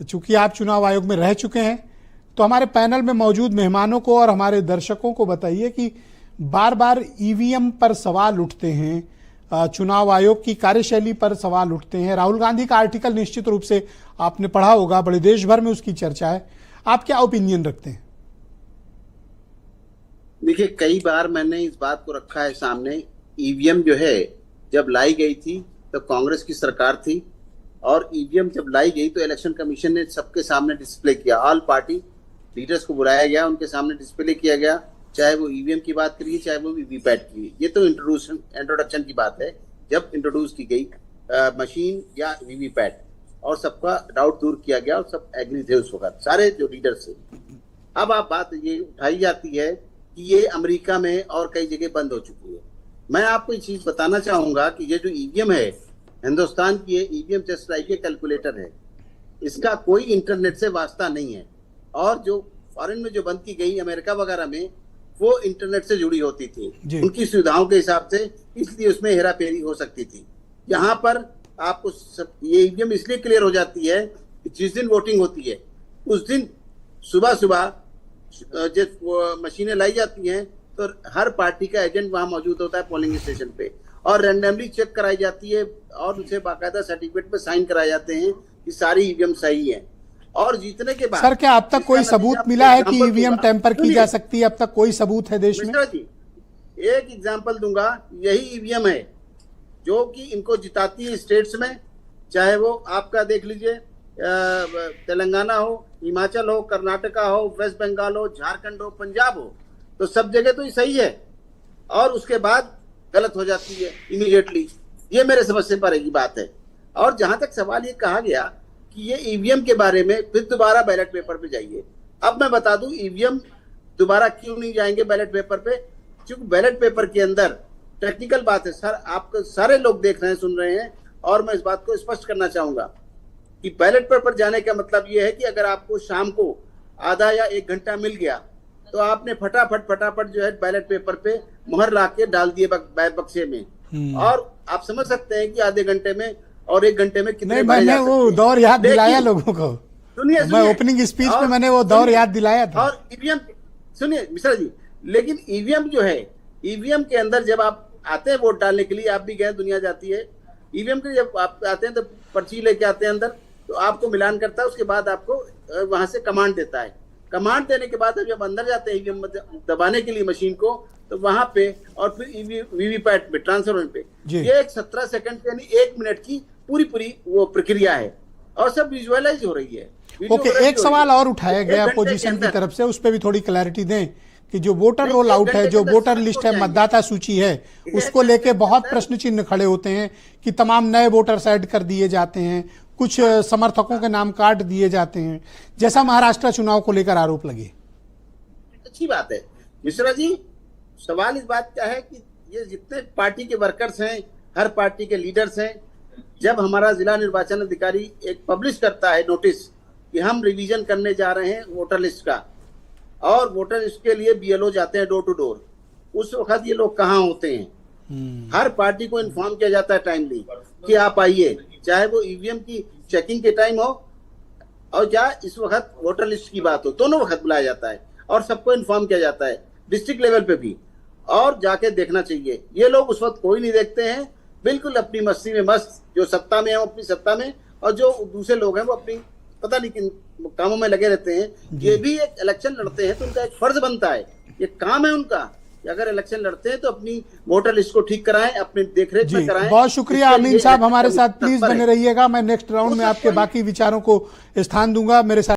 चूंकि आप चुनाव आयोग में रह चुके हैं, तो हमारे पैनल में मौजूद मेहमानों को और हमारे दर्शकों को बताइए कि बार बार ईवीएम पर सवाल उठते हैं, चुनाव आयोग की कार्यशैली पर सवाल उठते हैं। राहुल गांधी का आर्टिकल निश्चित रूप से आपने पढ़ा होगा, बड़े देश भर में उसकी चर्चा है। आप क्या ओपिनियन रखते हैं? देखिए, कई बार मैंने इस बात को रखा है सामने। ईवीएम जो है जब लाई गई थी तो कांग्रेस की सरकार थी, और ईवीएम जब लाई गई तो इलेक्शन कमीशन ने सबके सामने डिस्प्ले किया। ऑल पार्टी लीडर्स को बुलाया गया, उनके सामने डिस्प्ले किया गया, चाहे वो ईवीएम की बात करिए चाहे वो वीवीपैट की। ये तो इंट्रोडक्शन की बात है, जब इंट्रोड्यूस की गई मशीन या वीवीपैट, और सबका डाउट दूर किया गया और सब एग्री थे उस वक्त, सारे जो लीडर्स थे। अब आप बात ये उठाई जाती है कि ये अमेरिका में और कई जगह बंद हो चुकी है। मैं आपको एक चीज बताना चाहूंगा कि ये जो ईवीएम है हिंदुस्तान की, ये ईवीएम जस्ट लाइक ये कैलकुलेटर है, इसका कोई इंटरनेट से वास्ता नहीं है। और जो फॉरेन में जो बंद की गई अमेरिका वगैरह में, वो इंटरनेट से जुड़ी होती थी उनकी सुविधाओं के हिसाब से, इसलिए उसमें हेरा फेरी हो सकती थी। यहाँ पर आपको ये ईवीएम इसलिए क्लियर हो जाती है कि जिस दिन वोटिंग होती है उस दिन सुबह सुबह जब मशीनें लाई जाती हैं तो हर पार्टी का एजेंट वहां मौजूद होता है पोलिंग स्टेशन पे, और रैंडमली चेक कराई जाती है और उसे बाकायदा सर्टिफिकेट पे साइन कराए जाते हैं कि सारी ईवीएम सही है। और जीतने के बाद सर, क्या अब तक कोई सबूत मिला है कि ईवीएम टेम्पर की जा सकती है? अब तक कोई सबूत है देश में? जी, एक एग्जांपल दूंगा। यही ईवीएम है जो कि इनको जिताती है स्टेट्स में, चाहे वो आपका देख लीजिए तेलंगाना हो, हिमाचल हो, कर्नाटका हो, वेस्ट बंगाल हो, झारखंड हो, पंजाब हो, तो सब जगह तो ये सही है, और उसके बाद गलत हो जाती है इमीडिएटली। ये मेरे समझ से परे की बात है। और जहां तक सवाल ये कहा गया कि ये ईवीएम के बारे में फिर दोबारा बैलेट पेपर पे जाइए, अब मैं बता दूं ईवीएम दोबारा क्यों नहीं जाएंगे बैलेट पेपर पे। क्योंकि बैलेट पेपर के अंदर टेक्निकल बात है सर, आपको सारे लोग देख रहे हैं, सुन रहे हैं, और मैं इस बात को स्पष्ट करना चाहूंगा कि बैलेट पेपर जाने का मतलब ये है कि अगर आपको शाम को आधा या 1 घंटा मिल गया तो आपने फटाफट जो है बैलेट पेपर पे मुहर ला के डाल दिए बक्से में, और आप समझ सकते हैं कि आधे घंटे में और 1 घंटे में कितने मैंने वो दौर याद दिलाया लोगों को। सुनिए, मैं ओपनिंग स्पीच में मैंने वो दौर याद दिलाया था। और ईवीएम, सुनिए मिश्रा जी, लेकिन ईवीएम जो है, ईवीएम के अंदर जब आप आते हैं वोट डालने के लिए, आप भी गए, दुनिया जाती है, ईवीएम के जब आप आते हैं तो पर्ची लेके आते हैं अंदर, तो आपको मिलान करता है, उसके बाद आपको वहां से कमांड देता है। कमांड देने के बाद जब अंदर जाते हैं ईवीएम दबाने के लिए मशीन को, तो वहां पे और फिर वीवीपैट पे ट्रांसफर पे, ये एक 17 सेकंड यानी 1 मिनट की पूरी वो प्रक्रिया है, और सब विजुअलाइज हो रही है। ओके, एक सवाल और उठाया गया अपोजिशन की तरफ से, उस पर भी थोड़ी क्लैरिटी दें कि जो वोटर रोल आउट है, जो वोटर लिस्ट है, मतदाता सूची है, उसको लेके बहुत प्रश्न चिन्ह खड़े होते हैं कि तमाम नए वोटर्स ऐड कर दिए जाते हैं, कुछ समर्थकों के नाम काट दिए जाते हैं, जैसा महाराष्ट्र चुनाव को लेकर आरोप लगे। अच्छी बात है मिश्रा जी। सवाल इस बात का है कि ये जितने पार्टी के वर्कर्स हैं, हर पार्टी के लीडर्स हैं, जब हमारा जिला निर्वाचन अधिकारी एक पब्लिश करता है नोटिस कि हम रिवीजन करने जा रहे हैं वोटर लिस्ट का, और वोटर लिस्ट के लिए बीएलओ जाते हैं डोर टू डोर, उस वक्त ये लोग कहाँ होते हैं? हर पार्टी को इन्फॉर्म किया जाता है टाइमली कि आप आइए, चाहे वो ईवीएम की चेकिंग के टाइम हो और या इस वक्त वोटर लिस्ट की बात हो, दोनों वक्त बुलाया जाता है और सबको इन्फॉर्म किया जाता है, डिस्ट्रिक्ट लेवल पे भी, और जाके देखना चाहिए। ये लोग उस वक्त कोई नहीं देखते हैं, बिल्कुल अपनी मस्ती में मस्त, जो सत्ता में है वो अपनी सत्ता में, और जो दूसरे लोग हैं वो अपनी पता नहीं किन कामों में लगे रहते हैं। ये भी एक इलेक्शन लड़ते हैं तो उनका एक फर्ज बनता है, ये काम है उनका, अगर इलेक्शन लड़ते हैं तो अपनी वोटर लिस्ट को ठीक कराएं, अपनी देखरेख में कराएं। बहुत शुक्रिया अमीन साहब, हमारे साथ प्लीज बने रहिएगा। मैं नेक्स्ट राउंड में आपके बाकी विचारों को स्थान दूंगा। मेरे साथ